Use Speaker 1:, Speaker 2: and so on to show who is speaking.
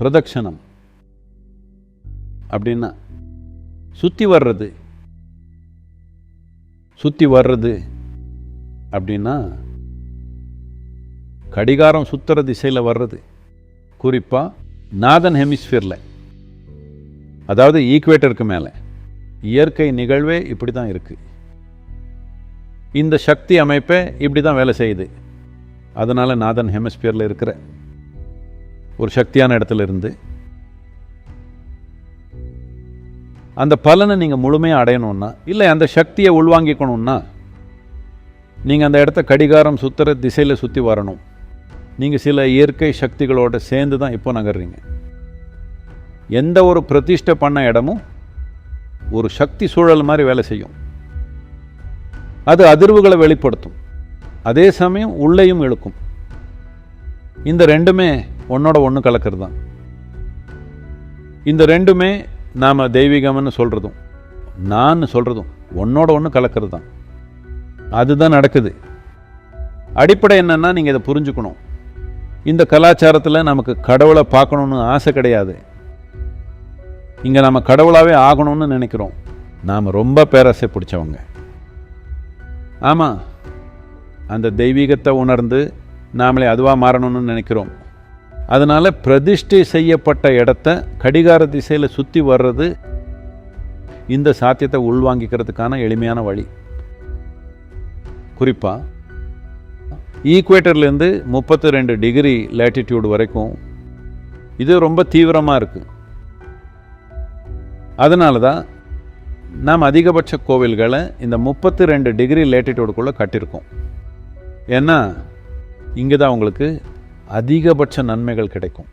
Speaker 1: பிரதட்சணம் அப்படின்னா சுற்றி வர்றது அப்படின்னா கடிகாரம் சுத்துற திசையில் வர்றது. குறிப்பாக நாதன் ஹெமிஸ்பியரில், அதாவது ஈக்குவேட்டருக்கு மேலே. இயற்கை நிகழ்வே இப்படி தான் இருக்குது. இந்த சக்தி அமைப்பை இப்படி தான் வேலை செய்யுது. அதனால் நாதன் ஹெமிஸ்பியரில் இருக்கிற ஒரு சக்தியான இடத்துல இருந்து அந்த பலனை நீங்கள் முழுமையாக அடையணும்னா, இல்லை அந்த சக்தியை உள்வாங்கிக்கணும்னா, நீங்கள் அந்த இடத்த கடிகாரம் சுற்றுற திசையில் சுற்றி வரணும். நீங்கள் சில இயற்கை சக்திகளோடு சேர்ந்து தான் இப்போ நகர்றீங்க. எந்த ஒரு பிரதிஷ்டை பண்ண இடமும் ஒரு சக்தி சூழல் மாதிரி வேலை செய்யும். அது அதிர்வுகளை வெளிப்படுத்தும், அதே சமயம் உள்ளேயும் இழுக்கும். இந்த ரெண்டுமே ஒன்னோட ஒன்று கலக்கிறது தான். இந்த ரெண்டுமே நாம் தெய்வீகம்னு சொல்கிறதும் நான் சொல்கிறதும் ஒன்னோட ஒன்று கலக்கிறது தான். அதுதான் நடக்குது. அடிப்படை என்னன்னா, நீங்கள் இதை புரிஞ்சுக்கணும். இந்த கலாச்சாரத்தில் நமக்கு கடவுளை பார்க்கணுன்னு ஆசை கிடையாது. இங்கே நம்ம கடவுளாகவே ஆகணும்னு நினைக்கிறோம். நாம் ரொம்ப பேராசை பிடிச்சவங்க. ஆமாம், அந்த தெய்வீகத்தை உணர்ந்து நாமளே அதுவாக மாறணும்னு நினைக்கிறோம். அதனால் பிரதிஷ்டை செய்யப்பட்ட இடத்த கடிகார திசையில் சுற்றி வர்றது இந்த சாத்தியத்தை உள்வாங்கிக்கிறதுக்கான எளிமையான வழி. குறிப்பாக ஈக்குவேட்டர்லேருந்து 32 டிகிரி லேட்டிடியூடு வரைக்கும் இது ரொம்ப தீவிரமாக இருக்குது. அதனால தான் நாம் அதிகபட்ச கோவில்களை இந்த 32 டிகிரி லேட்டிடியூடுக்குள்ளே கட்டியிருக்கோம். ஏன்னா இங்கே தான் உங்களுக்கு அதிகபட்ச நன்மைகள் கிடைக்கும்.